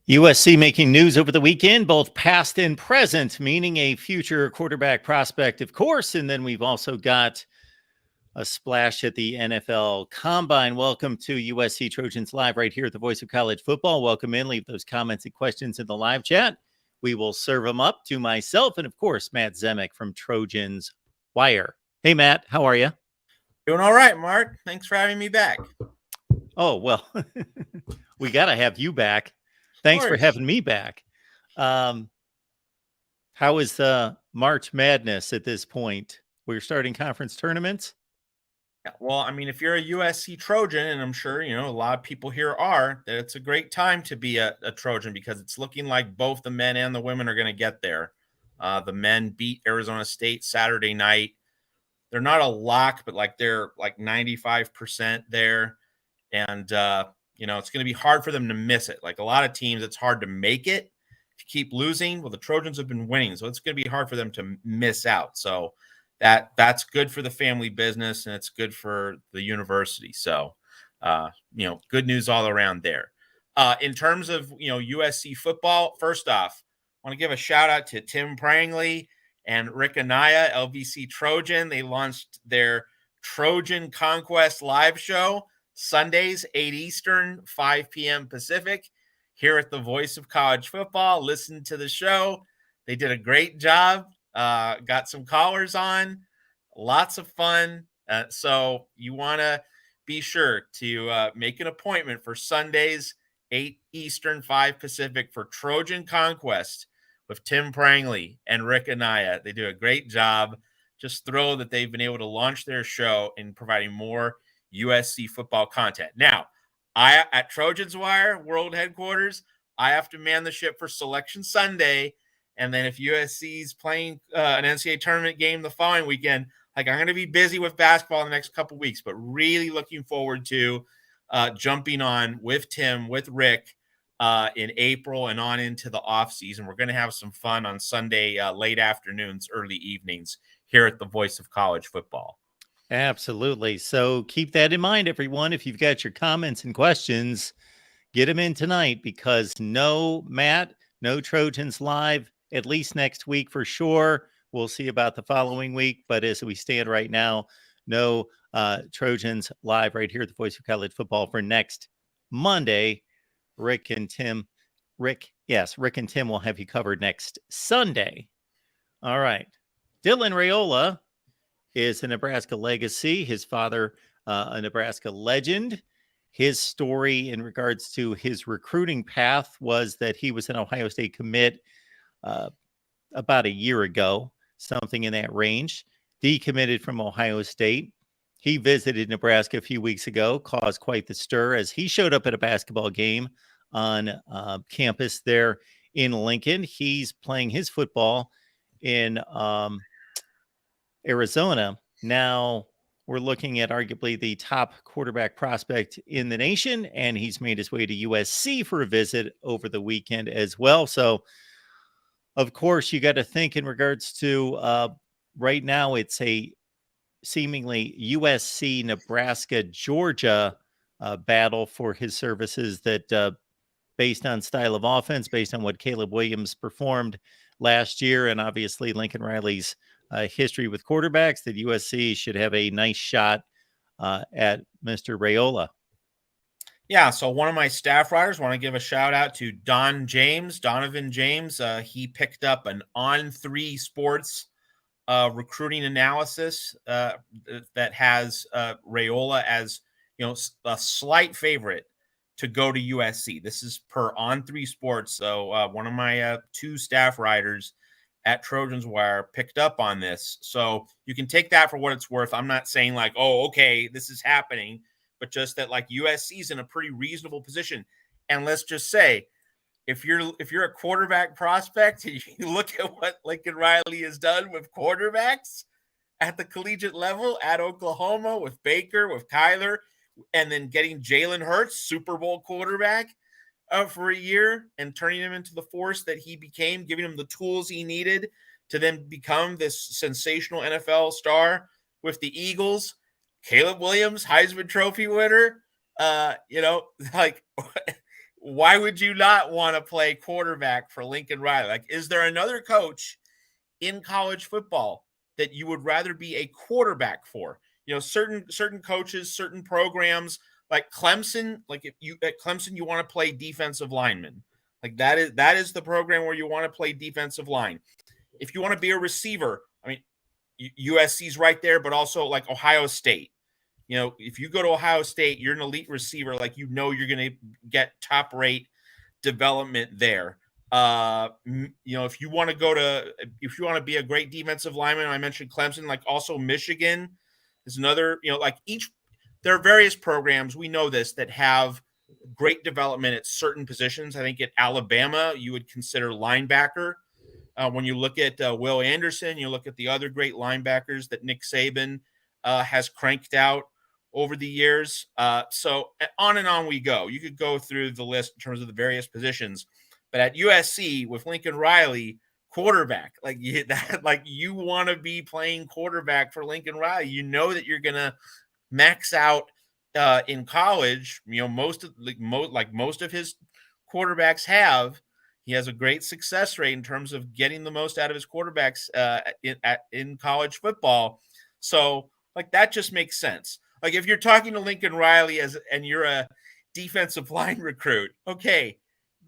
USC making news over the weekend, both past and present, meaning a future quarterback prospect, of course. And then we've also got a splash at the NFL Combine. Welcome to USC Trojans Live right here at the Voice of College Football. Welcome in. Leave those comments and questions in the live chat. We will serve them up to myself and, of course, Matt Zemek from Trojans Wire. Hey, Matt, how are you? Doing all right, Mark. Thanks for having me back. Oh, well, we got to have you back. Thanks for having me back. How is March Madness at this point? We're starting conference tournaments. Well, I mean, if you're a USC Trojan, and I'm sure, a lot of people here are, that it's a great time to be a Trojan because it's looking like both the men and the women are going to get there. The men beat Arizona State Saturday night. They're not a lock, but they're 95% there. And, it's going to be hard for them to miss it. Like a lot of teams, it's hard to make it. If you keep losing, well, the Trojans have been winning, so it's going to be hard for them to miss out. So that's good for the family business, and it's good for the university. So, good news all around there. In terms of, USC football, first off, I want to give a shout out to Tim Prangley and Rick Anaya, LVC Trojan. They launched their Trojan Conquest live show Sundays, 8 Eastern, 5 p.m. Pacific, here at the Voice of College Football. Listen to the show. They did a great job. Got some callers on. Lots of fun. So you want to be sure to make an appointment for Sundays, 8 Eastern, 5 Pacific for Trojan Conquest with Tim Prangley and Rick Anaya. They do a great job. Just thrilled that they've been able to launch their show and providing more USC football content. Now, at Trojans Wire World Headquarters, I have to man the ship for Selection Sunday. And then if USC is playing an NCAA tournament game the following weekend, I'm going to be busy with basketball in the next couple of weeks, but really looking forward to jumping on with Tim, with Rick in April and on into the off season. We're going to have some fun on Sunday, late afternoons, early evenings here at the Voice of College Football. Absolutely. So keep that in mind, everyone. If you've got your comments and questions, get them in tonight because no Matt, no Trojans Live, at least next week for sure. We'll see about the following week. But as we stand right now, no Trojans Live right here at the Voice of College Football for next Monday. Rick and Tim will have you covered next Sunday. All right. Dylan Raiola is a Nebraska legacy. His father, a Nebraska legend. His story in regards to his recruiting path was that he was an Ohio State commit about a year ago, something in that range. Decommitted from Ohio State. He visited Nebraska a few weeks ago, caused quite the stir as he showed up at a basketball game on campus there in Lincoln. He's playing his football in Arizona. Now we're looking at arguably the top quarterback prospect in the nation, and he's made his way to USC for a visit over the weekend as well. So, of course, you got to think in regards to right now, it's a seemingly USC, Nebraska, Georgia battle for his services that based on style of offense, based on what Caleb Williams performed last year, and obviously Lincoln Riley's history with quarterbacks, that USC should have a nice shot at Mr. Raiola. Yeah, so one of my staff writers, want to give a shout out to Donovan James. He picked up an On3 Sports recruiting analysis that has Raiola as a slight favorite to go to USC. This is per On3 Sports. So one of my two staff writers at Trojans Wire picked up on this. So you can take that for what it's worth. I'm not saying okay, this is happening, but just that USC is in a pretty reasonable position. And let's just say, if you're a quarterback prospect, and you look at what Lincoln Riley has done with quarterbacks at the collegiate level at Oklahoma with Baker, with Kyler, and then getting Jalen Hurts, Super Bowl quarterback, for a year and turning him into the force that he became, giving him the tools he needed to then become this sensational NFL star with the Eagles. Caleb Williams, Heisman Trophy winner. why would you not want to play quarterback for Lincoln Riley? Like, is there another coach in college football that you would rather be a quarterback for? Certain coaches, certain programs, like Clemson, like if you at Clemson, you want to play defensive lineman. Like that is the program where you want to play defensive line. If you want to be a receiver, I mean, USC's right there, but also like Ohio State. If you go to Ohio State, you're an elite receiver. Like, you're going to get top rate development there. If you want to be a great defensive lineman, I mentioned Clemson, like also Michigan is another, there are various programs, we know this, that have great development at certain positions. I think at Alabama, you would consider linebacker. When you look at Will Anderson, you look at the other great linebackers that Nick Saban has cranked out over the years. So on and on we go. You could go through the list in terms of the various positions. But at USC with Lincoln Riley, quarterback, you want to be playing quarterback for Lincoln Riley. You know that you're going to max out in college. Most of his quarterbacks have. He has a great success rate in terms of getting the most out of his quarterbacks in college football. So, that just makes sense. Like, if you're talking to Lincoln Riley and you're a defensive line recruit, okay,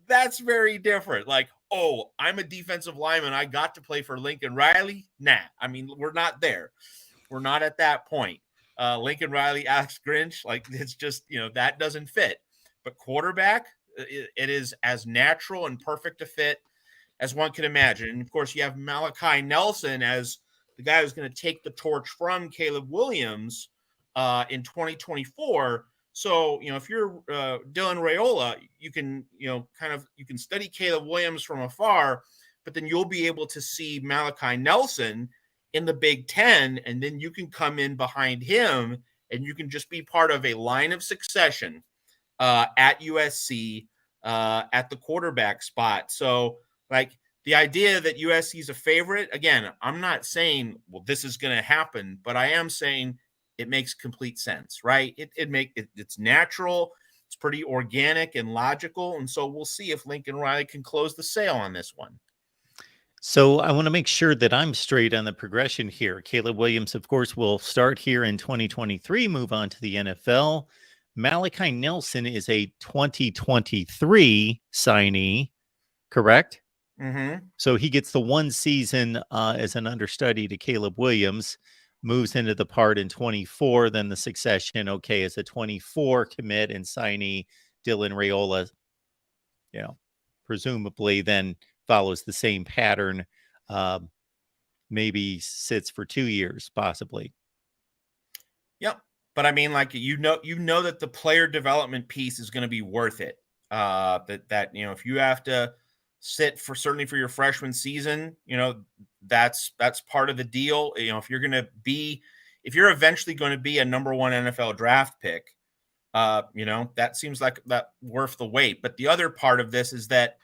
that's very different. Like, oh, I'm a defensive lineman, I got to play for Lincoln Riley. Nah, I mean, we're not there. We're not at that point. Lincoln Riley, Alex Grinch, it's just, that doesn't fit. But quarterback, it is as natural and perfect a fit as one can imagine. And of course, you have Malachi Nelson as the guy who's going to take the torch from Caleb Williams in 2024. So, if you're Dylan Raiola, you can, you can study Caleb Williams from afar, but then you'll be able to see Malachi Nelson in the Big Ten, and then you can come in behind him, and you can just be part of a line of succession at USC at the quarterback spot. So, the idea that USC is a favorite, again, I'm not saying, well, this is going to happen, but I am saying it makes complete sense, right? It's natural, it's pretty organic and logical, and so we'll see if Lincoln Riley can close the sale on this one. So I want to make sure that I'm straight on the progression here. Caleb Williams, of course, will start here in 2023, move on to the NFL. Malachi Nelson is a 2023 signee, correct? Mm-hmm. So he gets the one season as an understudy to Caleb Williams, moves into the part in 24, then the succession, okay, as a 24 commit and signee, Dylan Raiola, presumably then follows the same pattern, maybe sits for 2 years, possibly. Yep. But I mean, that the player development piece is going to be worth it. If you have to sit certainly for your freshman season, that's part of the deal. If you're eventually going to be a number one NFL draft pick, that seems like that worth the wait. But the other part of this is that,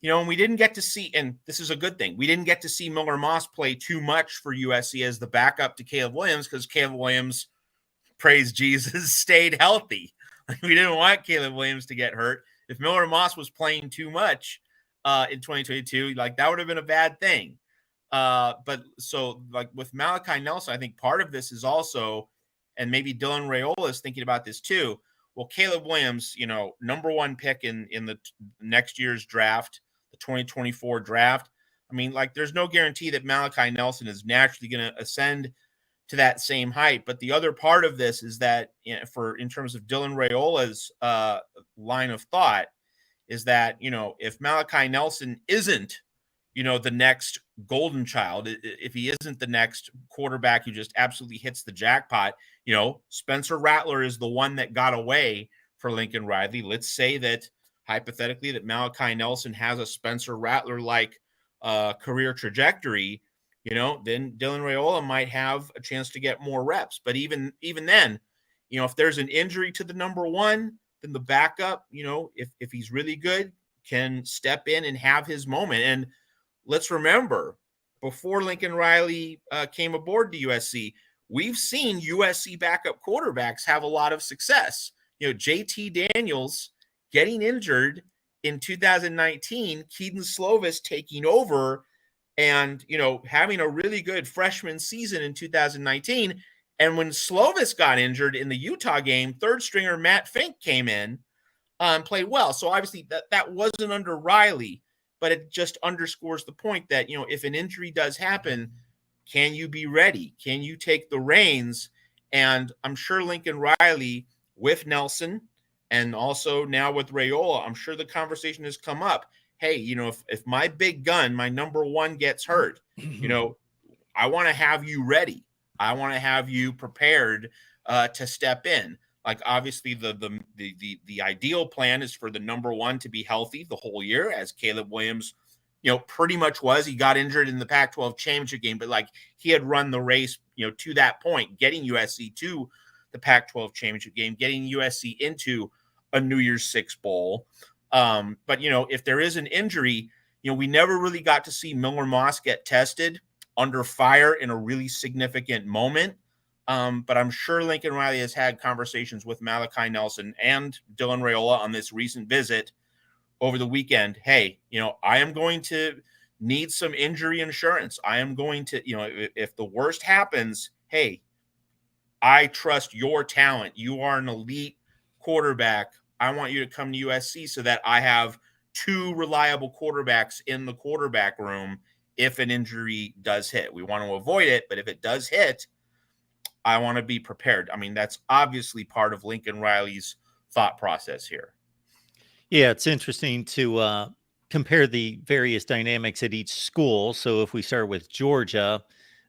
and we didn't get to see, and this is a good thing, we didn't get to see Miller Moss play too much for USC as the backup to Caleb Williams, because Caleb Williams, praise Jesus, stayed healthy. We didn't want Caleb Williams to get hurt. If Miller Moss was playing too much in 2022, that would have been a bad thing. But so with Malachi Nelson, I think part of this is also, and maybe Dylan Raiola is thinking about this too. Well, Caleb Williams, number one pick in the next year's draft, the 2024 draft. I mean, there's no guarantee that Malachi Nelson is naturally going to ascend to that same height. But the other part of this is that in terms of Dylan Raiola's line of thought is that, if Malachi Nelson isn't, the next golden child, if he isn't the next quarterback who just absolutely hits the jackpot, Spencer Rattler is the one that got away for Lincoln Riley. Let's say that hypothetically that Malachi Nelson has a Spencer Rattler-like career trajectory, then Dylan Raiola might have a chance to get more reps. But even then, if there's an injury to the number one, then the backup, if he's really good, can step in and have his moment. And let's remember, before Lincoln Riley came aboard to USC, we've seen USC backup quarterbacks have a lot of success. JT Daniels getting injured in 2019, Keaton Slovis taking over and, having a really good freshman season in 2019. And when Slovis got injured in the Utah game, third stringer Matt Fink came in and played well. So obviously that wasn't under Riley, but it just underscores the point that, if an injury does happen, can you be ready? Can you take the reins? And I'm sure Lincoln Riley with Nelson and also now with Raiola, I'm sure the conversation has come up. Hey, if my big gun, my number one gets hurt, I want to have you ready. I want to have you prepared to step in. Like obviously the ideal plan is for the number one to be healthy the whole year, as Caleb Williams, pretty much was. He got injured in the Pac-12 championship game, but like he had run the race, to that point, getting USC to the Pac-12 championship game, getting USC into a New Year's Six bowl. But if there is an injury, we never really got to see Miller Moss get tested under fire in a really significant moment. But I'm sure Lincoln Riley has had conversations with Malachi Nelson and Dylan Raiola on this recent visit over the weekend. Hey, I am going to need some injury insurance. I am going to, if the worst happens, hey, I trust your talent. You are an elite quarterback. I want you to come to USC so that I have two reliable quarterbacks in the quarterback room if an injury does hit. We want to avoid it, but if it does hit, I want to be prepared. I mean, that's obviously part of Lincoln Riley's thought process here. Yeah, it's interesting to compare the various dynamics at each school. So if we start with Georgia,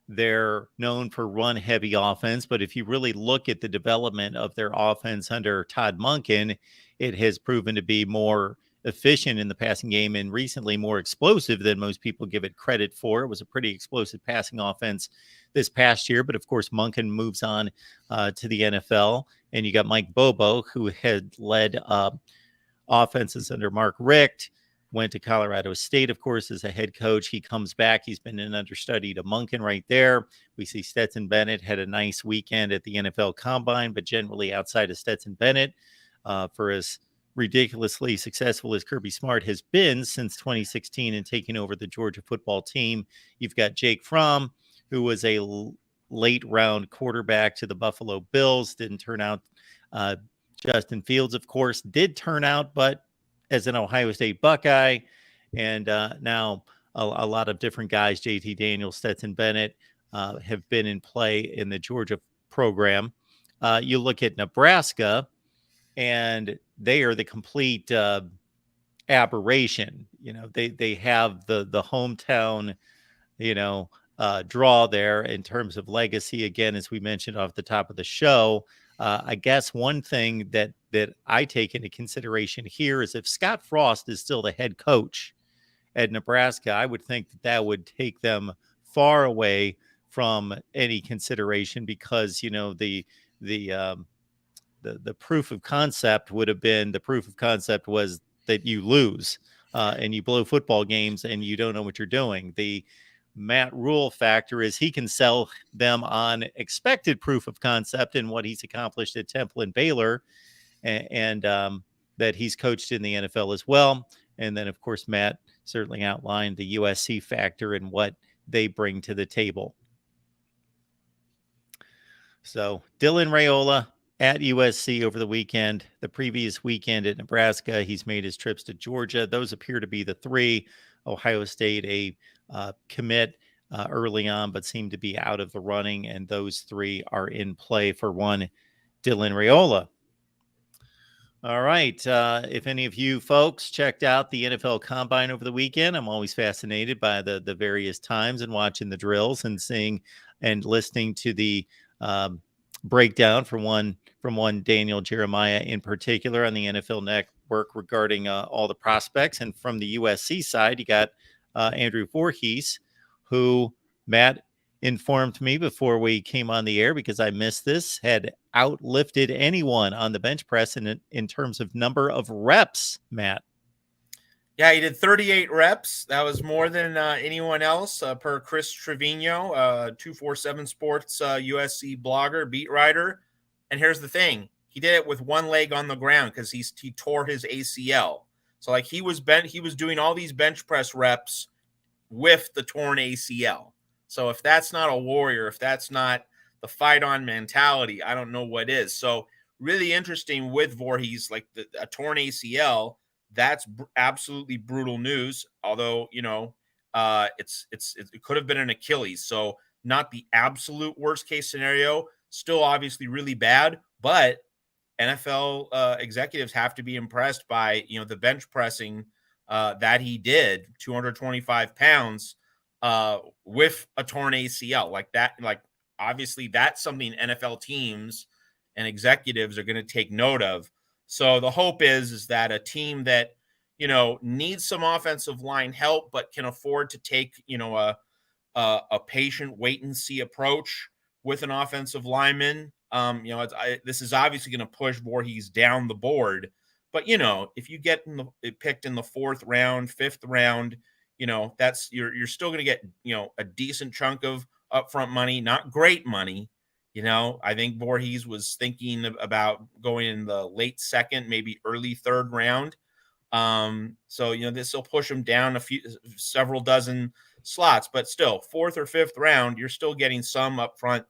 they're known for run-heavy offense, but if you really look at the development of their offense under Todd Monken, it has proven to be more efficient in the passing game and recently more explosive than most people give it credit for. It was a pretty explosive passing offense this past year, but of course, Monken moves on to the NFL, and you got Mike Bobo, who had led offenses under Mark Richt, went to Colorado State, of course, as a head coach. He comes back. He's been an understudy to Monken right there. We see Stetson Bennett had a nice weekend at the NFL Combine, but generally outside of Stetson Bennett, for as ridiculously successful as Kirby Smart has been since 2016 and taking over the Georgia football team, you've got Jake Fromm, who was a late round quarterback to the Buffalo Bills. Didn't turn out. Justin Fields, of course, did turn out, but as an Ohio State Buckeye, and now a lot of different guys, JT Daniels, Stetson Bennett, have been in play in the Georgia program. You look at Nebraska, and they are the complete aberration. They have the hometown, draw there in terms of legacy. Again, as we mentioned off the top of the show, I guess one thing that I take into consideration here is if Scott Frost is still the head coach at Nebraska, I would think that would take them far away from any consideration because, the proof of concept would have been, the proof of concept was that you lose and you blow football games and you don't know what you're doing. The Matt Rule factor is he can sell them on expected proof of concept and what he's accomplished at Temple and Baylor, and that he's coached in the NFL as well. And then, of course, Matt certainly outlined the USC factor and what they bring to the table. So Dylan Raiola at USC over the weekend. The previous weekend at Nebraska, he's made his trips to Georgia. Those appear to be the three. Ohio State, a commit early on, but seem to be out of the running. And those three are in play for one Dylan Raiola. All right. If any of you folks checked out the NFL Combine over the weekend, I'm always fascinated by the various times and watching the drills and seeing and listening to the breakdown from one Daniel Jeremiah in particular on the NFL Network regarding all the prospects. And from the USC side, you got Andrew Voorhees, who Matt informed me before we came on the air, because I missed this, had outlifted anyone on the bench press in terms of number of reps, Matt. Yeah, he did 38 reps. That was more than anyone else, per Chris Trevino, 247 Sports USC blogger, beat writer. And here's the thing. He did it with one leg on the ground because he tore his ACL. So like he was doing all these bench press reps with the torn ACL. So if that's not a warrior, if that's not the fight on mentality, I don't know what is. So really interesting with Voorhees, like a torn ACL. That's absolutely brutal news. Although it could have been an Achilles, so not the absolute worst case scenario. Still, obviously, really bad. But NFL executives have to be impressed by the bench pressing that he did, 225 pounds with a torn ACL like that. Like obviously, that's something NFL teams and executives are going to take note of. So the hope is that a team that needs some offensive line help but can afford to take a patient wait and see approach with an offensive lineman. This is obviously going to push Voorhees down the board, but if you get picked in the 4th round, 5th round, that's you're still going to get a decent chunk of upfront money, not great money. I think Voorhees was thinking about going in the late 2nd, maybe early 3rd round. So this will push him down several dozen slots, but still 4th or 5th round, you're still getting some upfront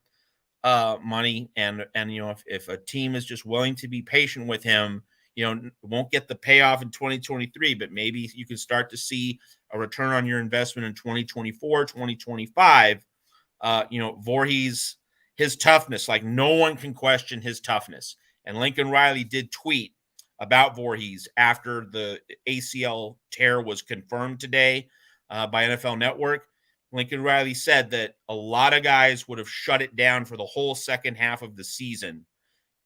money. And if a team is just willing to be patient with him, won't get the payoff in 2023, but maybe you can start to see a return on your investment in 2024, 2025. Voorhees, his toughness, like no one can question his toughness. And Lincoln Riley did tweet about Voorhees after the ACL tear was confirmed today by NFL Network. Lincoln Riley said that a lot of guys would have shut it down for the whole second half of the season,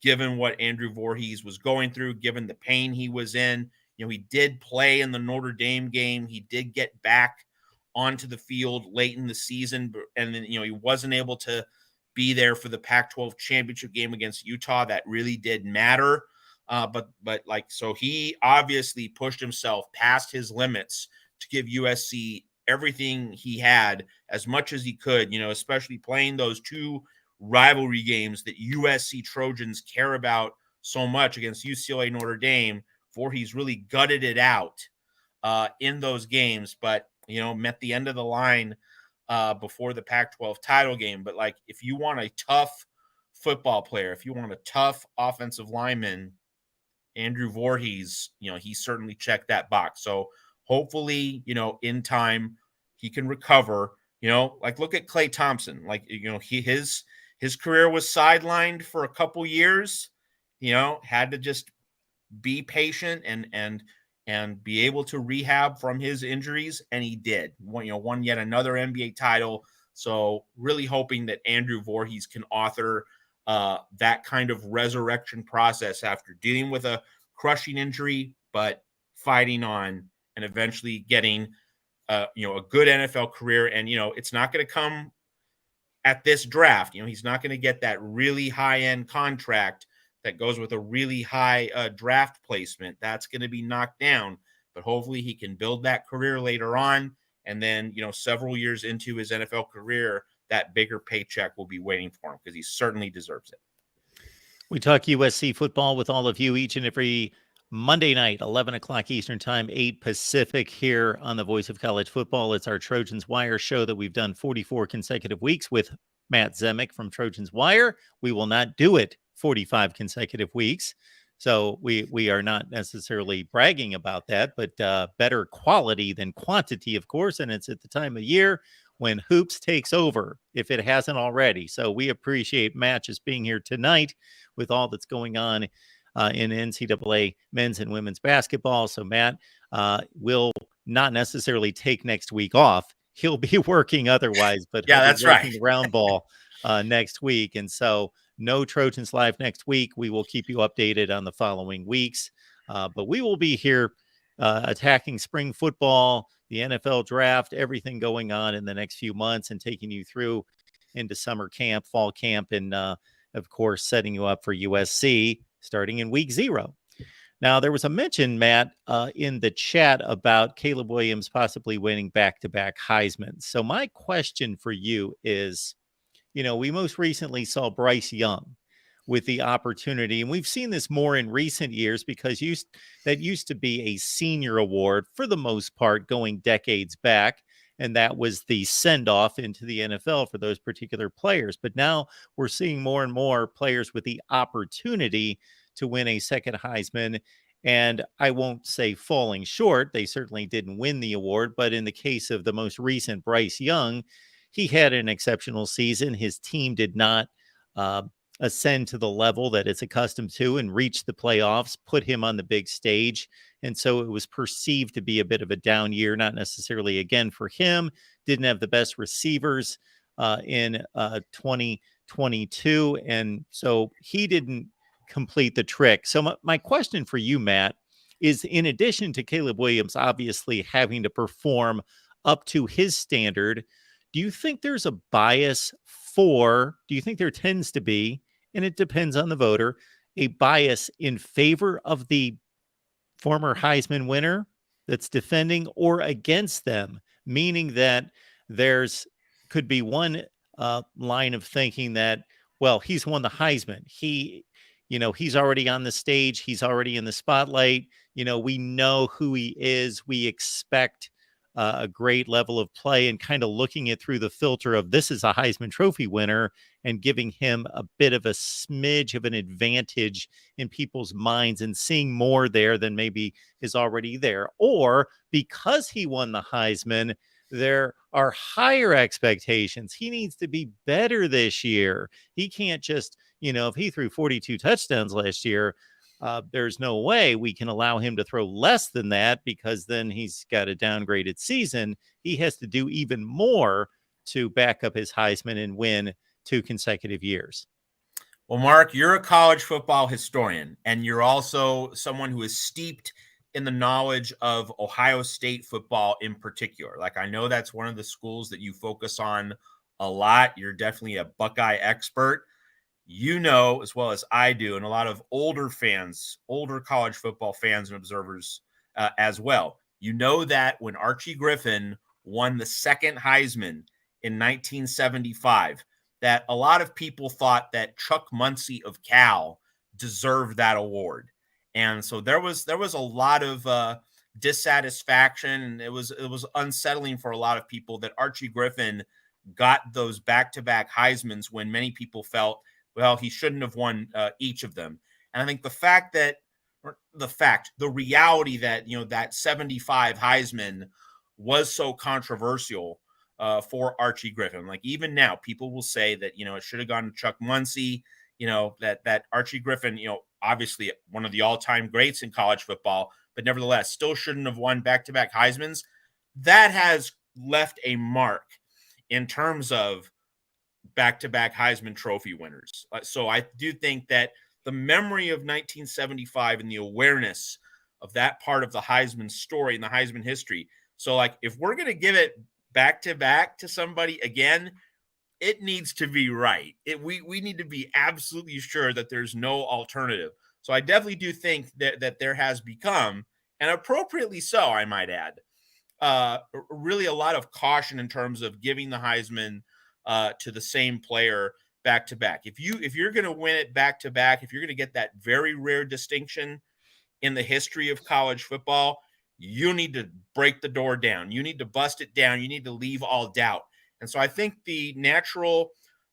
given what Andrew Voorhees was going through, given the pain he was in. He did play in the Notre Dame game. He did get back onto the field late in the season, and then he wasn't able to be there for the Pac-12 championship game against Utah. That really did matter. But so he obviously pushed himself past his limits to give USC everything he had, as much as he could, especially playing those 2 rivalry games that USC Trojans care about so much against UCLA Notre Dame. Voorhees really gutted it out in those games, but met the end of the line before the Pac-12 title game. But like, if you want a tough football player, if you want a tough offensive lineman, Andrew Voorhees, he certainly checked that box. So hopefully, in time he can recover. Like look at Klay Thompson. Like his career was sidelined for a couple years. Had to just be patient and be able to rehab from his injuries, and he did. Won yet another NBA title. So really hoping that Andrew Voorhees can author that kind of resurrection process after dealing with a crushing injury, but fighting on and eventually getting a good NFL career. And it's not going to come at this draft. He's not going to get that really high end contract that goes with a really high draft placement. That's going to be knocked down, but hopefully he can build that career later on. And then, several years into his NFL career, that bigger paycheck will be waiting for him, because he certainly deserves it. We talk USC football with all of you each and every Monday night, 11 o'clock Eastern Time, 8 Pacific, here on the Voice of College Football. It's our Trojans Wire show that we've done 44 consecutive weeks with Matt Zemek from Trojans Wire. We will not do it 45 consecutive weeks. So we are not necessarily bragging about that, but better quality than quantity, of course. And it's at the time of year when hoops takes over, if it hasn't already. So we appreciate Matt just being here tonight with all that's going on in NCAA men's and women's basketball. So Matt will not necessarily take next week off. He'll be working otherwise, but yeah, he'll that's be working right. round ball next week. And so no Trojans Live next week. We will keep you updated on the following weeks. But we will be here attacking spring football, the NFL draft, everything going on in the next few months, and taking you through into summer camp, fall camp, and of course, setting you up for USC starting in week 0. Now, there was a mention, Matt, in the chat about Caleb Williams possibly winning back-to-back Heisman. So my question for you is, we most recently saw Bryce Young with the opportunity. And we've seen this more in recent years because that used to be a senior award for the most part going decades back. And that was the send off into the NFL for those particular players. But now we're seeing more and more players with the opportunity to win a second Heisman. And I won't say falling short. They certainly didn't win the award. But in the case of the most recent Bryce Young, he had an exceptional season. His team did not uh, ascend to the level that it's accustomed to and reach the playoffs, put him on the big stage. And so it was perceived to be a bit of a down year, not necessarily again for him. Didn't have the best receivers in 2022. And so he didn't complete the trick. So my question for you, Matt, is in addition to Caleb Williams obviously having to perform up to his standard, do you think there's a bias do you think there tends to be, and it depends on the voter, a bias in favor of the former Heisman winner that's defending or against them, meaning that there's could be one line of thinking that, well, he's won the Heisman. He's already on the stage. He's already in the spotlight. We know who he is. We expect a great level of play, and kind of looking it through the filter of this is a Heisman Trophy winner and giving him a bit of a smidge of an advantage in people's minds and seeing more there than maybe is already there. Or because he won the Heisman, there are higher expectations. He needs to be better this year. He can't just, if he threw 42 touchdowns last year, there's no way we can allow him to throw less than that because then he's got a downgraded season. He has to do even more to back up his Heisman and win 2 consecutive years. Well, Mark, you're a college football historian, and you're also someone who is steeped in the knowledge of Ohio State football in particular. Like, I know that's one of the schools that you focus on a lot. You're definitely a Buckeye expert. As well as I do, and a lot of older college football fans and observers as well. That when Archie Griffin won the second Heisman in 1975, that a lot of people thought that Chuck Muncie of Cal deserved that award. And so there was a lot of dissatisfaction, and it was unsettling for a lot of people that Archie Griffin got those back-to-back Heismans when many people felt, well, he shouldn't have won each of them. And I think the reality that, that 75 Heisman was so controversial for Archie Griffin. Like, even now, people will say that, it should have gone to Chuck Muncie, that Archie Griffin, obviously one of the all-time greats in college football, but nevertheless still shouldn't have won back-to-back Heismans. That has left a mark in terms of back-to-back Heisman Trophy winners. So I do think that the memory of 1975 and the awareness of that part of the Heisman story and the Heisman history. So, like, if we're going to give it back-to-back to somebody again, it needs to be right. We need to be absolutely sure that there's no alternative. So I definitely do think that there has become, and appropriately so, I might add, really a lot of caution in terms of giving the Heisman to the same player back to back. If you're going to win it back to back, if you're going to get that very rare distinction in the history of college football, you need to break the door down. You need to bust it down. You need to leave all doubt. And so I think the natural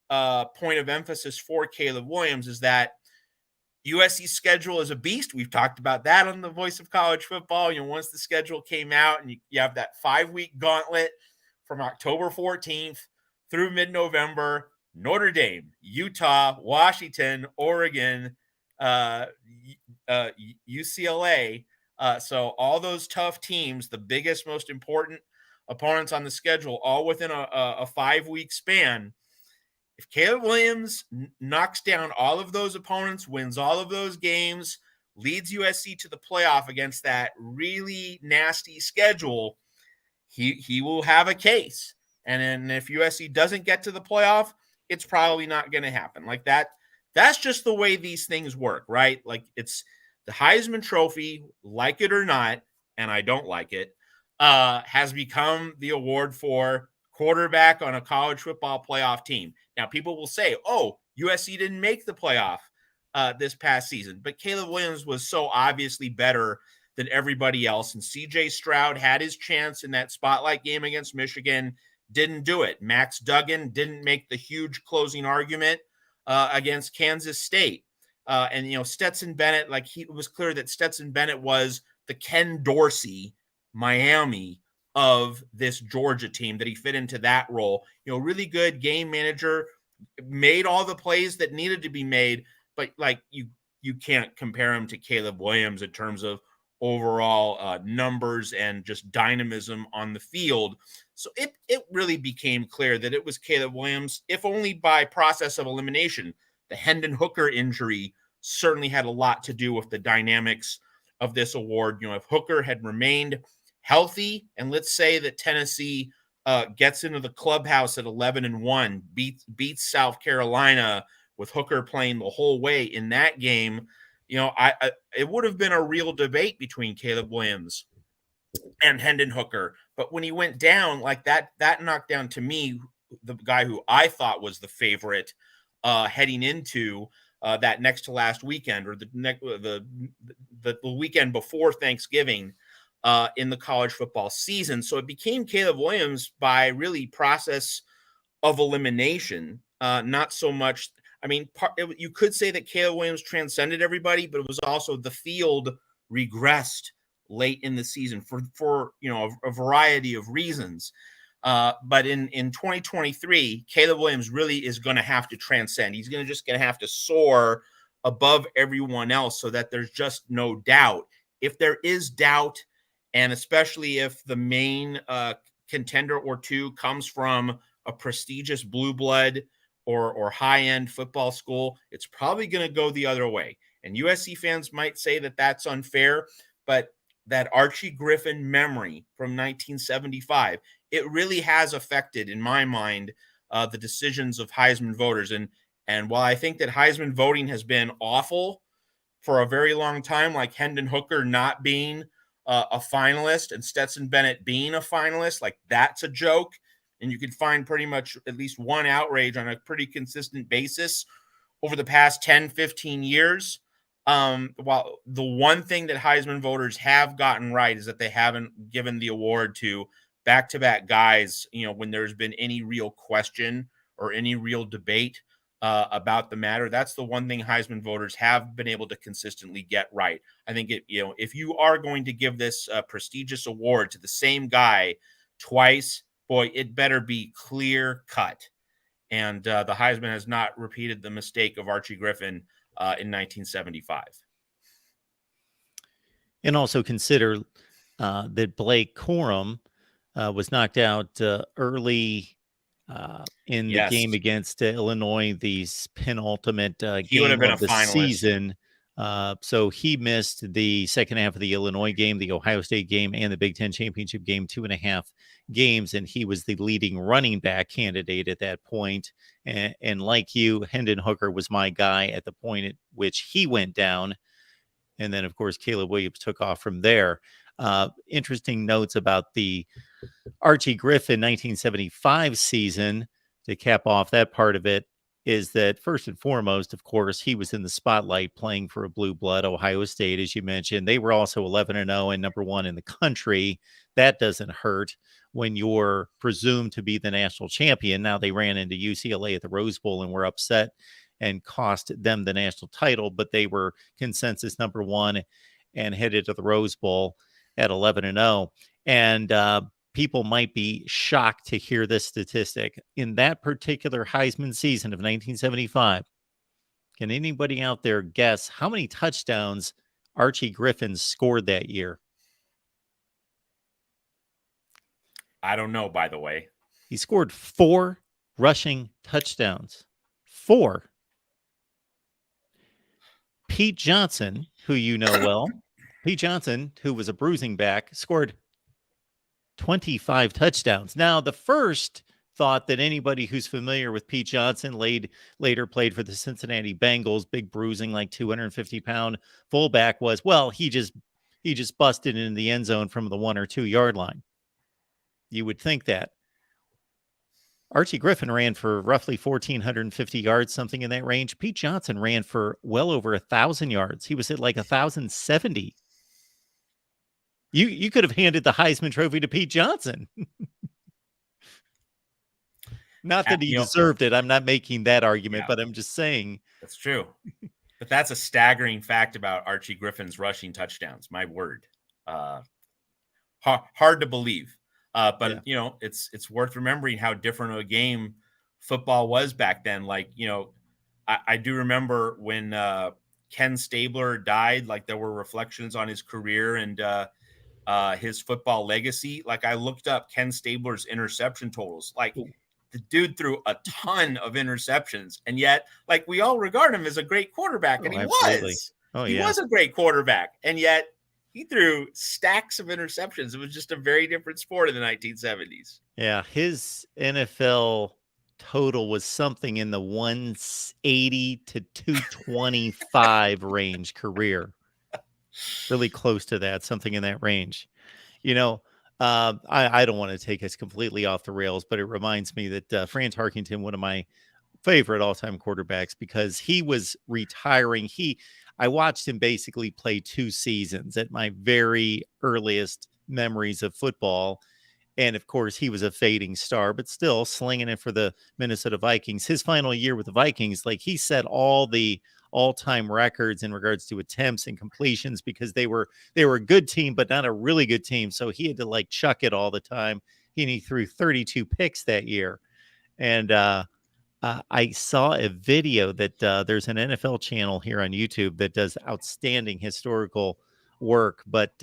point of emphasis for Caleb Williams is that USC's schedule is a beast. We've talked about that on the Voice of College Football. Once the schedule came out and you have that 5-week gauntlet from October 14th through mid-November, Notre Dame, Utah, Washington, Oregon, UCLA. So all those tough teams, the biggest, most important opponents on the schedule, all within a 5-week span. If Caleb Williams knocks down all of those opponents, wins all of those games, leads USC to the playoff against that really nasty schedule, he will have a case. And then if USC doesn't get to the playoff, it's probably not going to happen. Like that. That's just the way these things work, right? Like, it's the Heisman Trophy, like it or not, and I don't like it, has become the award for quarterback on a college football playoff team. Now, people will say, oh, USC didn't make the playoff this past season. But Caleb Williams was so obviously better than everybody else. And CJ Stroud had his chance in that spotlight game against Michigan, didn't do it. Max Duggan didn't make the huge closing argument against Kansas State. And, you know, Stetson Bennett, like, it was clear that Stetson Bennett was the Ken Dorsey Miami of this Georgia team, that he fit into that role. You know, really good game manager, made all the plays that needed to be made, but like you can't compare him to Caleb Williams in terms of overall numbers and just dynamism on the field. So it really became clear that it was Caleb Williams, if only by process of elimination. The Hendon Hooker injury certainly had a lot to do with the dynamics of this award. You know, if Hooker had remained healthy, and let's say that Tennessee gets into the clubhouse at 11-1, beats South Carolina with Hooker playing the whole way in that game, you know, it would have been a real debate between Caleb Williams and Hendon Hooker. But when he went down like that knocked down, to me, the guy who I thought was the favorite heading into that next to last weekend, or the weekend before Thanksgiving in the college football season. So it became Caleb Williams by really process of elimination, not so much. I mean, you could say that Caleb Williams transcended everybody, but it was also the field regressed late in the season for you know, a variety of reasons. But in 2023, Caleb Williams really is going to have to transcend. He's going to have to soar above everyone else, so that there's just no doubt. If there is doubt, and especially if the main contender or two comes from a prestigious blue blood or high-end football school, it's probably going to go the other way. And USC fans might say that that's unfair, but that Archie Griffin memory from 1975, it really has affected, in my mind, the decisions of Heisman voters. And while I think that Heisman voting has been awful for a very long time, like Hendon Hooker not being a finalist and Stetson Bennett being a finalist, like, that's a joke. And you can find pretty much at least one outrage on a pretty consistent basis over the past 10, 15 years. While the one thing that Heisman voters have gotten right is that they haven't given the award to back-to-back guys, you know, when there's been any real question or any real debate about the matter. That's the one thing Heisman voters have been able to consistently get right. I think you know, if you are going to give this prestigious award to the same guy twice, boy, it better be clear cut. And the Heisman has not repeated the mistake of Archie Griffin in 1975. And also consider that Blake Corum was knocked out early in the game against Illinois, the penultimate game of the season. So he missed the second half of the Illinois game, the Ohio State game, and the Big Ten championship game, 2.5 games. And he was the leading running back candidate at that point. And like you, Hendon Hooker was my guy at the point at which he went down. And then, of course, Caleb Williams took off from there. Interesting notes about the Archie Griffin 1975 season to cap off that part of it is that, first and foremost, of course, he was in the spotlight playing for a blue blood, Ohio State, as you mentioned. They were also 11-0 and number one in the country. That doesn't hurt when you're presumed to be the national champion. Now, they ran into UCLA at the Rose Bowl and were upset and cost them the national title, but they were consensus number one and headed to the Rose Bowl at 11-0. And people might be shocked to hear this statistic. In that particular Heisman season of 1975, can anybody out there guess how many touchdowns Archie Griffin scored that year? I don't know, by the way. He scored 4 rushing touchdowns. 4. Pete Johnson, who you know well, Pete Johnson, who was a bruising back, scored 25 touchdowns. Now, the first thought that anybody who's familiar with Pete Johnson later played for the Cincinnati Bengals, big bruising, like 250-pound fullback, was, well, he just busted in the end zone from the 1 or 2 yard line. You would think that. Archie Griffin ran for roughly 1,450 yards, something in that range. Pete Johnson ran for well over 1,000 yards. He was at like 1,070. You could have handed the Heisman Trophy to Pete Johnson. Not that he deserved it. I'm not making that argument, but I'm just saying. That's true. But that's a staggering fact about Archie Griffin's rushing touchdowns. My word. Hard to believe. But it's worth remembering how different of a game football was back then. Like, I do remember when Ken Stabler died, like there were reflections on his career and his football legacy. Like I looked up Ken Stabler's interception totals. Like the dude threw a ton of interceptions, and yet like we all regard him as a great quarterback, and he was. He was a great quarterback, and yet he threw stacks of interceptions. It was just a very different sport in the 1970s. Yeah, his NFL total was something in the 180 to 225 range career. Really close to that, something in that range. I don't want to take us completely off the rails, but it reminds me that Fran Tarkenton, one of my favorite all-time quarterbacks, because he was retiring. I watched him basically play 2 seasons at my very earliest memories of football. And of course, he was a fading star, but still slinging it for the Minnesota Vikings. His final year with the Vikings, like he set all the all-time records in regards to attempts and completions because they were a good team, but not a really good team. So he had to like chuck it all the time. He threw 32 picks that year. And I saw a video that there's an NFL channel here on YouTube that does outstanding historical work, but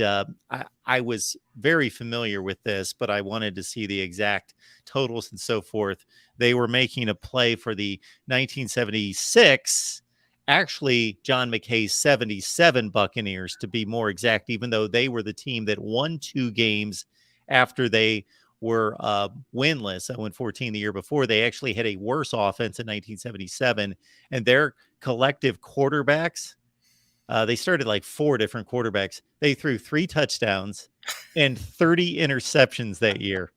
I was very familiar with this, but I wanted to see the exact totals and so forth. They were making a play for the 1976, actually John McKay's 77 Buccaneers to be more exact, even though they were the team that won 2 games after they were winless. 0-14 the year before. They actually had a worse offense in 1977, and their collective quarterbacks, they started like 4 different quarterbacks. They threw 3 touchdowns and 30 interceptions that year.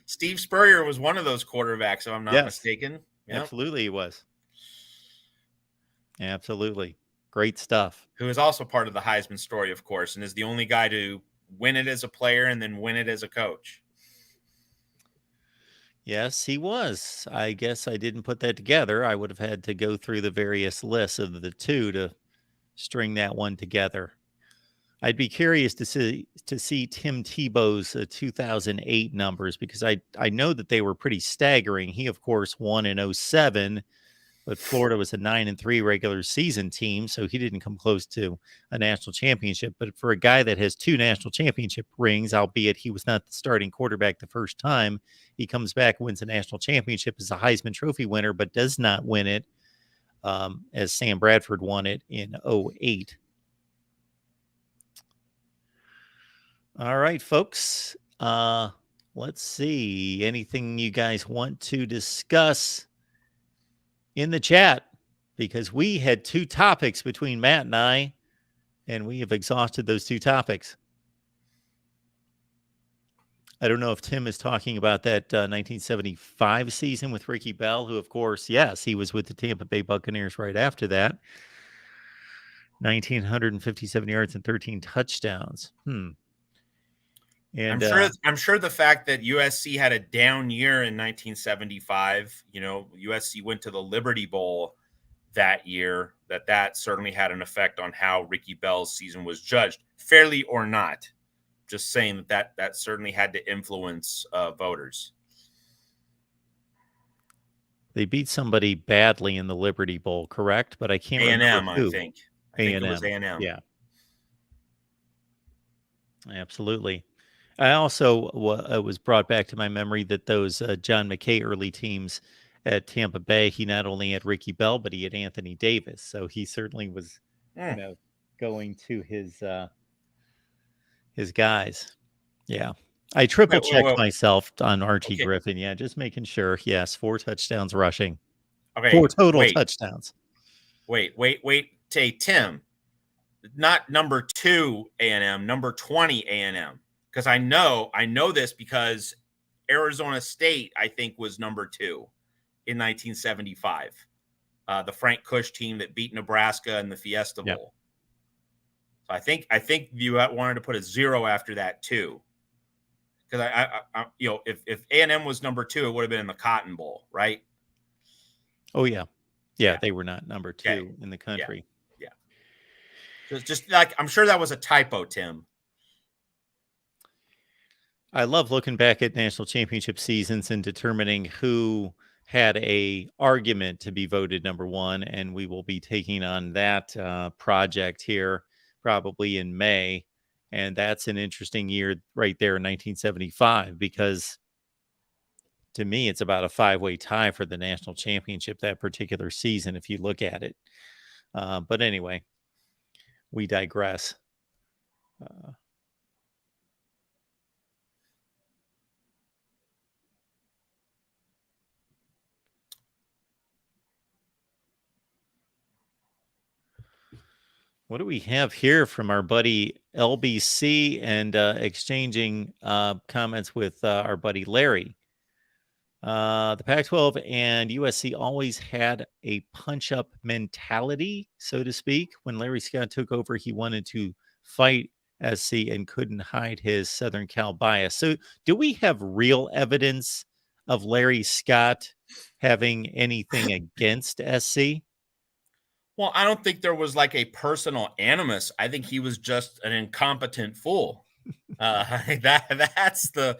Steve Spurrier was one of those quarterbacks, if I'm not mistaken. Yep. Absolutely, he was. Absolutely. Great stuff. Who is also part of the Heisman story, of course, and is the only guy to win it as a player and then win it as a coach. Yes, he was. I guess I didn't put that together. I would have had to go through the various lists of the 2 to string that one together. I'd be curious to see Tim Tebow's 2008 numbers because I know that they were pretty staggering. He, of course, won in 2007, but Florida was a 9-3 regular season team, so he didn't come close to a national championship. But for a guy that has 2 national championship rings, albeit he was not the starting quarterback the first time, he comes back, wins a national championship as a Heisman Trophy winner, but does not win it as Sam Bradford won it in 2008. All right, folks. Let's see. Anything you guys want to discuss in the chat? Because we had 2 topics between Matt and I, and we have exhausted those 2 topics. I don't know if Tim is talking about that 1975 season with Ricky Bell, who, of course, yes, he was with the Tampa Bay Buccaneers right after that. 1,957 yards and 13 touchdowns. And I'm sure the fact that USC had a down year in 1975, USC went to the Liberty Bowl that year, that certainly had an effect on how Ricky Bell's season was judged, fairly or not. Just saying that certainly had to influence voters. They beat somebody badly in the Liberty Bowl, correct? But I can't remember who. I think it was A&M. Yeah. Absolutely. I also was brought back to my memory that those John McKay early teams at Tampa Bay, he not only had Ricky Bell, but he had Anthony Davis. So he certainly was, going to his guys. Yeah. I triple checked myself on Archie Griffin. Yeah. Just making sure. Yes. 4 touchdowns rushing. Okay. 4 total touchdowns. Wait. Say Tim, not number 2 A&M, number 20 A&M. Because I know this because Arizona State, I think, was number 2 in 1975. The Frank Kush team that beat Nebraska in the Fiesta Bowl. So I think you wanted to put a 0 after that too, because I if A&M was number 2, it would have been in the Cotton Bowl, right? Oh yeah, they were not number 2 in the country. Yeah. So it's just like, I'm sure that was a typo, Tim. I love looking back at national championship seasons and determining who had a argument to be voted number 1, and we will be taking on that project here probably in May. And that's an interesting year right there in 1975, because to me, it's about a 5-way tie for the national championship that particular season, if you look at it. But anyway, we digress. What do we have here from our buddy LBC, and exchanging comments with our buddy Larry? The Pac-12 and USC always had a punch-up mentality, so to speak. When Larry Scott took over, he wanted to fight SC and couldn't hide his Southern Cal bias. So do we have real evidence of Larry Scott having anything against SC? Well, I don't think there was like a personal animus. I think he was just an incompetent fool. That's the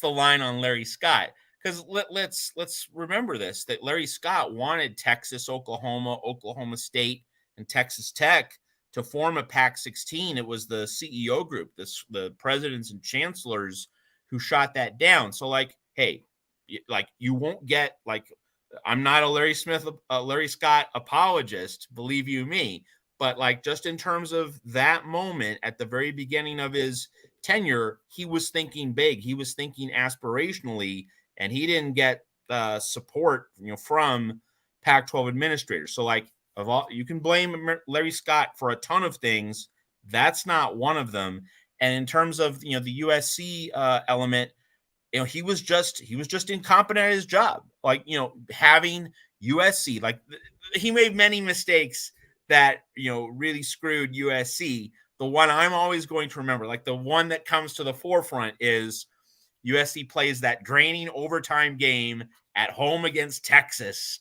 line on Larry Scott. Because let's remember this, that Larry Scott wanted Texas, Oklahoma State, and Texas Tech to form a Pac-16. It was the CEO group, the presidents and chancellors, who shot that down. So like, hey, like, you won't get, like, I'm not a Larry Scott apologist, believe you me, but like, just in terms of that moment at the very beginning of his tenure, he was thinking big, he was thinking aspirationally, and he didn't get support, from Pac-12 administrators. So like, of all, you can blame Larry Scott for a ton of things. That's not one of them. And in terms of, the USC element, he was just incompetent at his job. Like, having USC, like, he made many mistakes that, really screwed USC. The one I'm always going to remember, like the one that comes to the forefront, is USC plays that draining overtime game at home against Texas,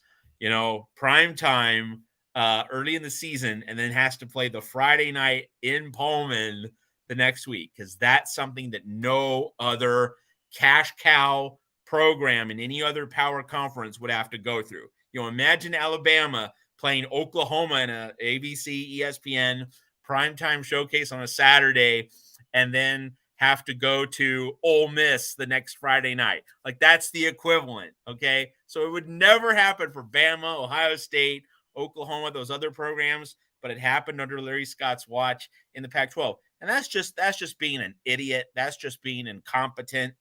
prime time, early in the season, and then has to play the Friday night in Pullman the next week, because that's something that no other cash cow program in any other power conference would have to go through. Imagine Alabama playing Oklahoma in a ABC, ESPN primetime showcase on a Saturday, and then have to go to Ole Miss the next Friday night. Like, that's the equivalent, okay? So it would never happen for Bama, Ohio State, Oklahoma, those other programs, but it happened under Larry Scott's watch in the Pac-12. And that's just being an idiot. That's just being incompetent,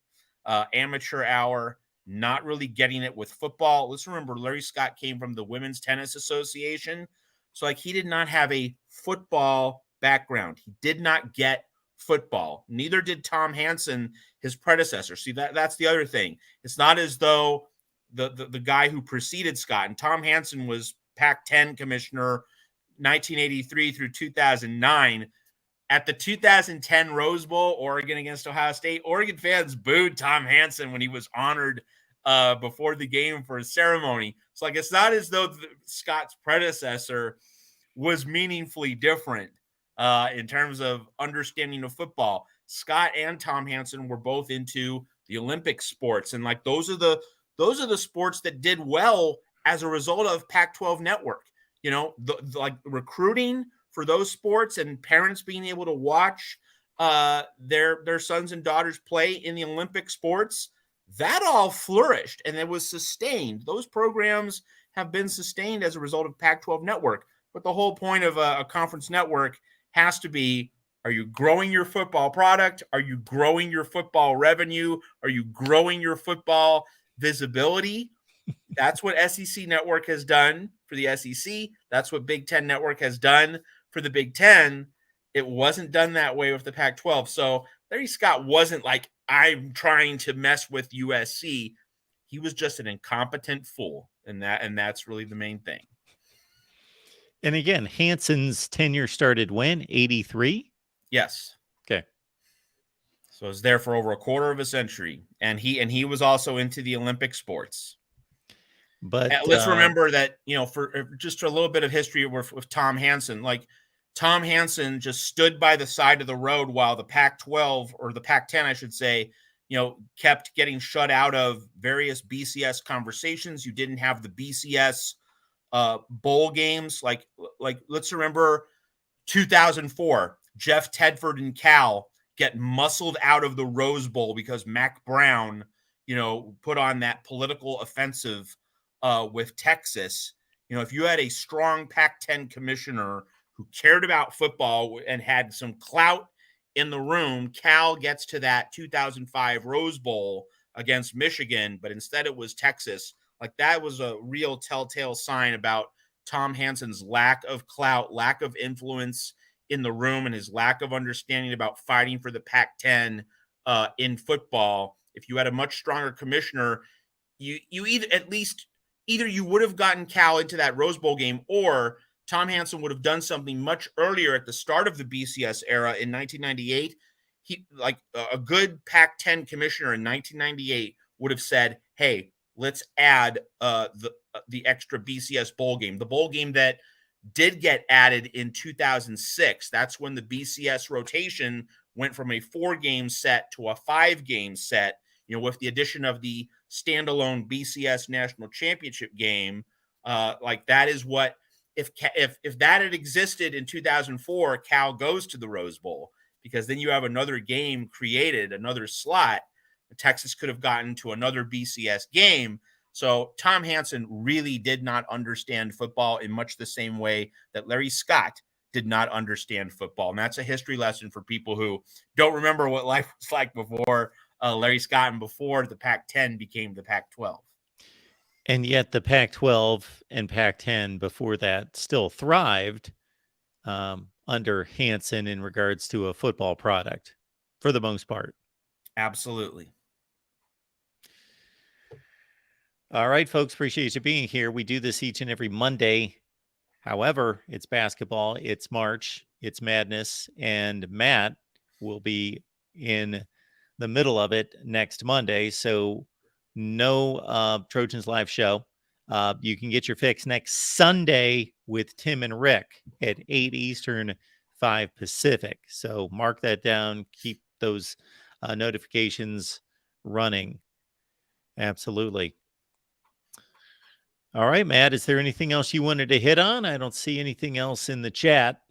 amateur hour, not really getting it with football. Let's remember, Larry Scott came from the Women's Tennis Association. So like, he did not have a football background. He did not get football. Neither did Tom Hansen, his predecessor. See, that's the other thing. It's not as though the guy who preceded Scott, and Tom Hansen was Pac-10 commissioner 1983 through 2009. At the 2010 Rose Bowl, Oregon against Ohio State, Oregon fans booed Tom Hansen when he was honored before the game for a ceremony. So like, it's not as though Scott's predecessor was meaningfully different in terms of understanding of football. Scott and Tom Hansen were both into the Olympic sports, and like, those are the sports that did well as a result of Pac-12 network. Like, recruiting for those sports and parents being able to watch their sons and daughters play in the Olympic sports, that all flourished and it was sustained. Those programs have been sustained as a result of Pac-12 network. But the whole point of a conference network has to be, are you growing your football product? Are you growing your football revenue? Are you growing your football visibility? That's what SEC Network has done for the SEC. That's what Big Ten Network has done for the Big Ten. It wasn't done that way with the Pac-12. So Larry Scott wasn't like, I'm trying to mess with USC. He was just an incompetent fool, and that's really the main thing. And again, Hanson's tenure started when? 83? Yes. Okay. So I was there for over a quarter of a century, and he was also into the Olympic sports. But let's remember that, for just a little bit of history with Tom Hanson, like Tom Hanson just stood by the side of the road while the Pac-12, or the Pac-10, I should say, kept getting shut out of various BCS conversations. You didn't have the BCS bowl games. Like let's remember 2004, Jeff Tedford and Cal get muscled out of the Rose Bowl because Mac Brown, put on that political offensive with Texas. If you had a strong Pac-10 commissioner who cared about football and had some clout in the room, Cal gets to that 2005 Rose Bowl against Michigan, but instead it was Texas. Like, that was a real telltale sign about Tom Hanson's lack of clout, lack of influence in the room, and his lack of understanding about fighting for the Pac-10 in football. If you had a much stronger commissioner, you either you would have gotten Cal into that Rose Bowl game, or Tom Hanson would have done something much earlier at the start of the BCS era in 1998. He, like a good Pac-10 commissioner in 1998, would have said, "Hey, let's add the extra BCS bowl game," the bowl game that did get added in 2006. That's when the BCS rotation went from a 4-game set to a 5-game set, with the addition of the standalone BCS national championship game. Like, that is what, if that had existed in 2004, Cal goes to the Rose Bowl, because then you have another game created, another slot. Texas could have gotten to another BCS game. So Tom Hanson really did not understand football in much the same way that Larry Scott did not understand football. And that's a history lesson for people who don't remember what life was like before Larry Scott and before the Pac-10 became the Pac-12. And yet the Pac-12 and Pac-10 before that still thrived under Hanson in regards to a football product for the most part. Absolutely. All right, folks, appreciate you being here. We do this each and every Monday. However, it's basketball, it's March, it's madness, and Matt will be in the middle of it next Monday. So no Trojans live show. You can get your fix next Sunday with Tim and Rick at 8 Eastern, 5 Pacific. So mark that down. Keep those notifications running. Absolutely. All right, Matt, is there anything else you wanted to hit on? I don't see anything else in the chat.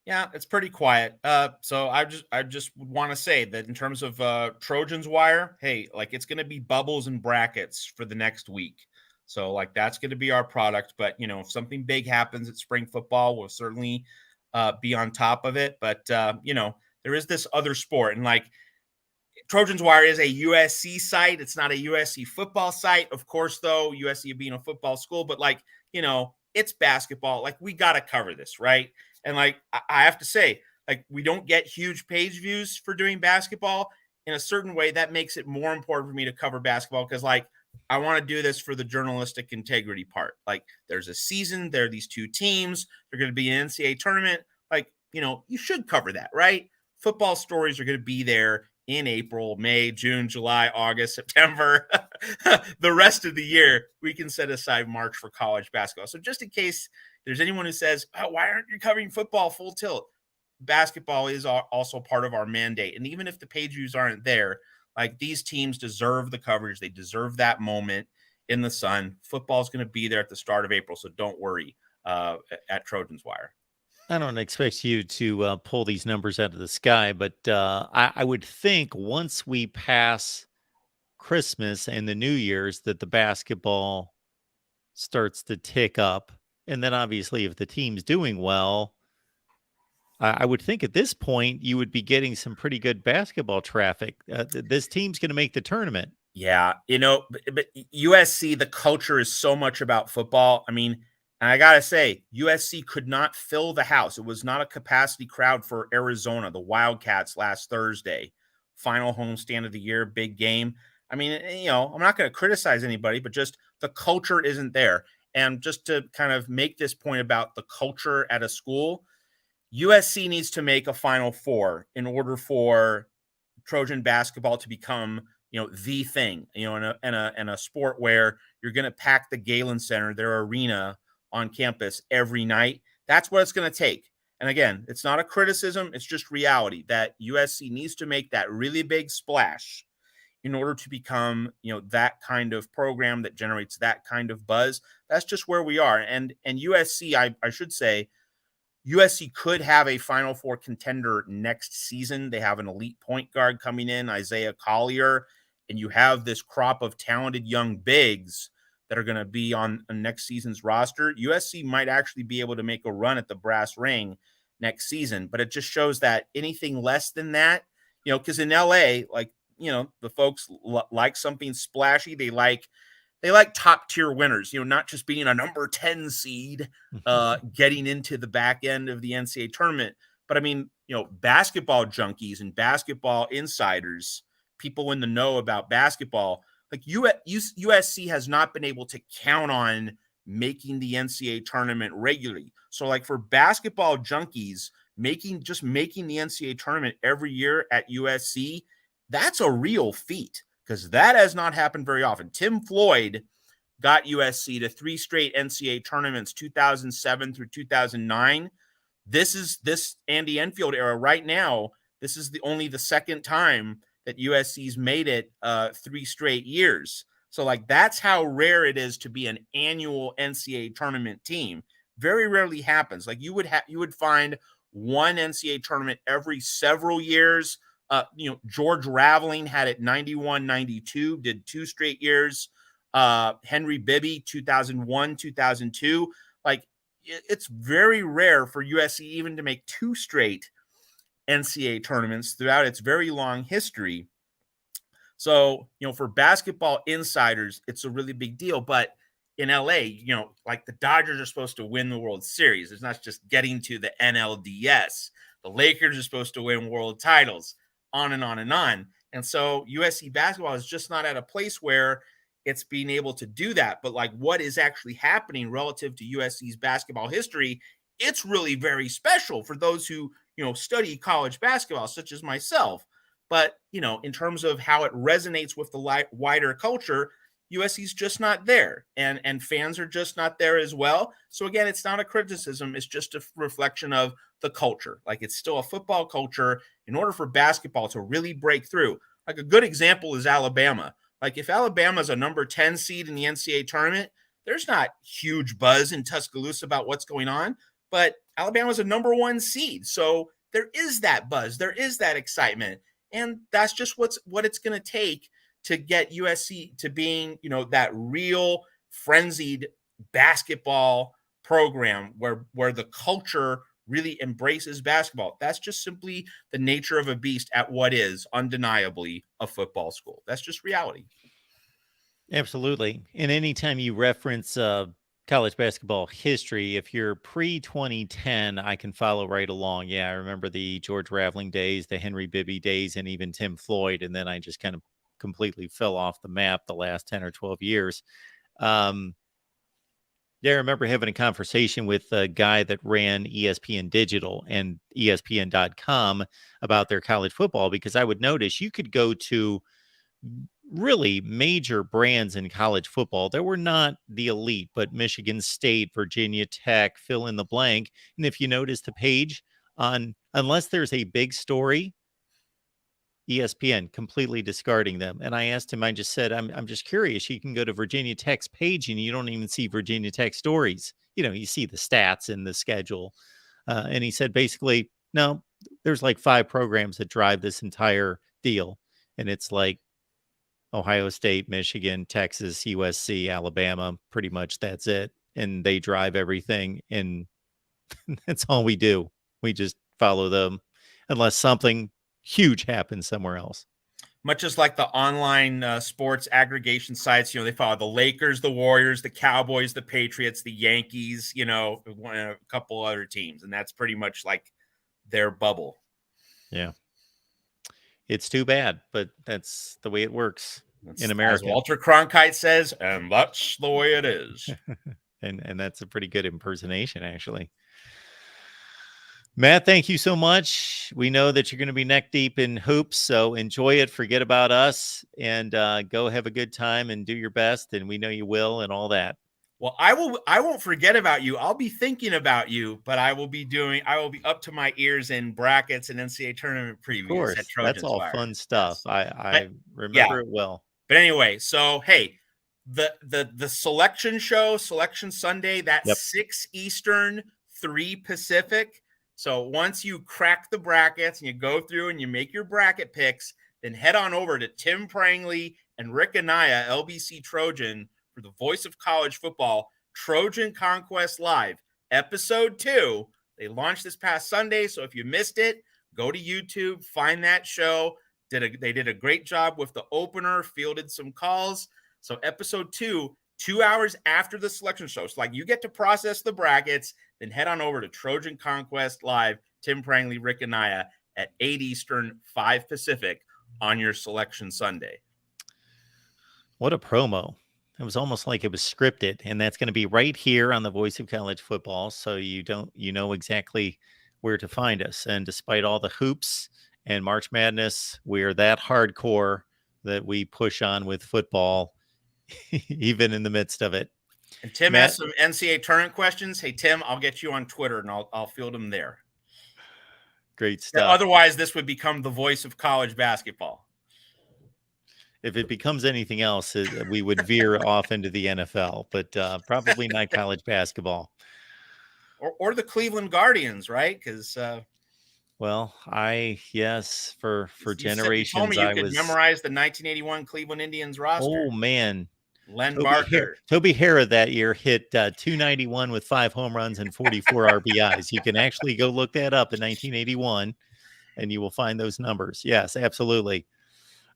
Yeah, it's pretty quiet. So I just want to say that in terms of Trojans Wire, hey, like, it's going to be bubbles and brackets for the next week. So, like, that's going to be our product. But, if something big happens at spring football, we'll certainly be on top of it. But, there is this other sport, and, like, Trojans Wire is a USC site. It's not a USC football site. Of course, though, USC being a football school, but, like, it's basketball. Like, we got to cover this, right? And, like, I have to say, like, we don't get huge page views for doing basketball. In a certain way, that makes it more important for me to cover basketball, because, like, I want to do this for the journalistic integrity part. Like, there's a season, there are these two teams, they're going to be an NCAA tournament. Like, you should cover that, right? Football stories are going to be there in April, May, June, July, August, September. The rest of the year, we can set aside March for college basketball. So just in case there's anyone who says, "Oh, why aren't you covering football full tilt?" Basketball is also part of our mandate. And even if the page views aren't there, like, these teams deserve the coverage. They deserve that moment in the sun. Football is going to be there at the start of April, so don't worry at Trojans Wire. I don't expect you to pull these numbers out of the sky, but I would think once we pass Christmas and the New Year's that the basketball starts to tick up. And then obviously if the team's doing well, I would think at this point you would be getting some pretty good basketball traffic. This team's going to make the tournament. Yeah, but USC, the culture is so much about football. I mean, And I got to say, USC could not fill the house. It was not a capacity crowd for Arizona, the Wildcats last Thursday. Final homestand of the year, big game. I mean, I'm not going to criticize anybody, but just the culture isn't there. And just to kind of make this point about the culture at a school, USC needs to make a Final Four in order for Trojan basketball to become, the thing, in a sport where you're going to pack the Galen Center, their arena on campus every night. That's what it's going to take. And again, it's not a criticism. It's just reality that USC needs to make that really big splash in order to become, that kind of program that generates that kind of buzz. That's just where we are. And USC, I should say, USC could have a Final Four contender next season. They have an elite point guard coming in, Isaiah Collier, and you have this crop of talented young bigs that are going to be on next season's roster. USC might actually be able to make a run at the brass ring next season, but it just shows that anything less than that, because in LA, like, the folks like something splashy. They like top tier winners, not just being a number 10 seed, getting into the back end of the NCAA tournament. But I mean, basketball junkies and basketball insiders, people in the know about basketball, like USC has not been able to count on making the NCAA tournament regularly. So like for basketball junkies, making the NCAA tournament every year at USC, that's a real feat, because that has not happened very often. Tim Floyd got USC to 3 straight NCAA tournaments, 2007 through 2009. This Andy Enfield era right now. This is only the second time that USC's made it 3 straight years. So like that's how rare it is to be an annual NCAA tournament team. Very rarely happens. Like you would find one NCAA tournament every several years. George Raveling had it 91, 92, did 2 straight years. Henry Bibby, 2001, 2002. Like it's very rare for USC even to make 2 straight NCAA tournaments throughout its very long history. So, for basketball insiders, it's a really big deal. But in LA, like the Dodgers are supposed to win the World Series. It's not just getting to the NLDS. The Lakers are supposed to win world titles, on and on and on. And so USC basketball is just not at a place where it's being able to do that. But like what is actually happening relative to USC's basketball history, it's really very special for those who, study college basketball, such as myself. But, in terms of how it resonates with the wider culture, USC's just not there, and fans are just not there as well. So again, it's not a criticism. It's just a reflection of the culture. Like it's still a football culture. In order for basketball to really break through, like a good example is Alabama. Like if Alabama is a number 10 seed in the NCAA tournament, there's not huge buzz in Tuscaloosa about what's going on, but Alabama's a number 1 seed. So there is that buzz. There is that excitement. And that's just what it's going to take to get USC to being, that real frenzied basketball program where the culture really embraces basketball. That's just simply the nature of a beast at what is undeniably a football school. That's just reality. Absolutely. And anytime you reference college basketball history, if you're pre-2010, I can follow right along. Yeah, I remember the George Raveling days, the Henry Bibby days, and even Tim Floyd. And then I just kind of completely fell off the map the last 10 or 12 years. Yeah, I remember having a conversation with a guy that ran ESPN Digital and ESPN.com about their college football, because I would notice you could go to really major brands in college football. There were not the elite, but Michigan State, Virginia Tech, fill in the blank. And if you notice the page on, unless there's a big story, ESPN completely discarding them. And I asked him, I just said, I'm just curious. You can go to Virginia Tech's page and you don't even see Virginia Tech stories. You see the stats in the schedule. And he said, basically, no, there's like 5 programs that drive this entire deal. And it's like Ohio State, Michigan, Texas, USC, Alabama, pretty much that's it. And they drive everything. And that's all we do. We just follow them unless something huge happens somewhere else. much as like the online sports aggregation sites, they follow the Lakers, the Warriors, the Cowboys, the Patriots, the Yankees, a couple other teams. And that's pretty much like their bubble. Yeah. It's too bad, but that's the way it works in America. As Walter Cronkite says, and that's the way it is. and that's a pretty good impersonation, actually. Matt, thank you so much. We know that you're going to be neck deep in hoops, so enjoy it. Forget about us, and go have a good time and do your best. And we know you will, and all that. Well, I won't forget about you. I'll be thinking about you, but I will be up to my ears in brackets and NCAA tournament previews. Of course, that's all fun stuff. Yes. I remember it well. But anyway, so hey, the selection show, Selection Sunday, that's 6 Eastern, 3 Pacific. So once you crack the brackets and you go through and you make your bracket picks, then head on over to Tim Prangley and Rick Anaya, LBC Trojan, for the Voice of College Football, Trojan Conquest Live, Episode 2. They launched this past Sunday, so if you missed it, go to YouTube, find that show. They did a great job with the opener, fielded some calls. So Episode 2, 2 hours after the selection show. So like you get to process the brackets, then head on over to Trojan Conquest Live, Tim Prangley, Rick Anaya at 8 Eastern, 5 Pacific on your Selection Sunday. What a promo. It was almost like it was scripted, and that's going to be right here on the Voice of College Football. So you know exactly where to find us. And despite all the hoops and March Madness, we're that hardcore that we push on with football, even in the midst of it. And Tim asked some NCAA tournament questions. Hey, Tim, I'll get you on Twitter and I'll field them there. Great stuff. Otherwise, this would become the Voice of College Basketball. If it becomes anything else, we would veer off into the NFL, but probably not college basketball. Or the Cleveland Guardians, right? Because well, for generations, you told me you could memorize the 1981 Cleveland Indians roster. Oh man, Len Barker, Toby Harrah that year hit 291 with 5 home runs and 44 RBIs. You can actually go look that up in 1981, and you will find those numbers. Yes, absolutely.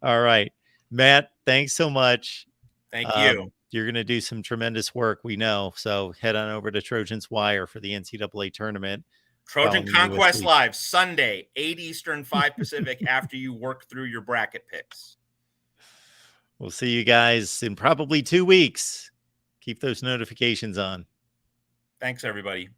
All right, Matt, thanks so much. Thank you. You're going to do some tremendous work, we know. So head on over to Trojans Wire for the NCAA tournament. Trojan Conquest USC. Live, Sunday, 8 Eastern, 5 Pacific, after you work through your bracket picks. We'll see you guys in probably 2 weeks. Keep those notifications on. Thanks, everybody.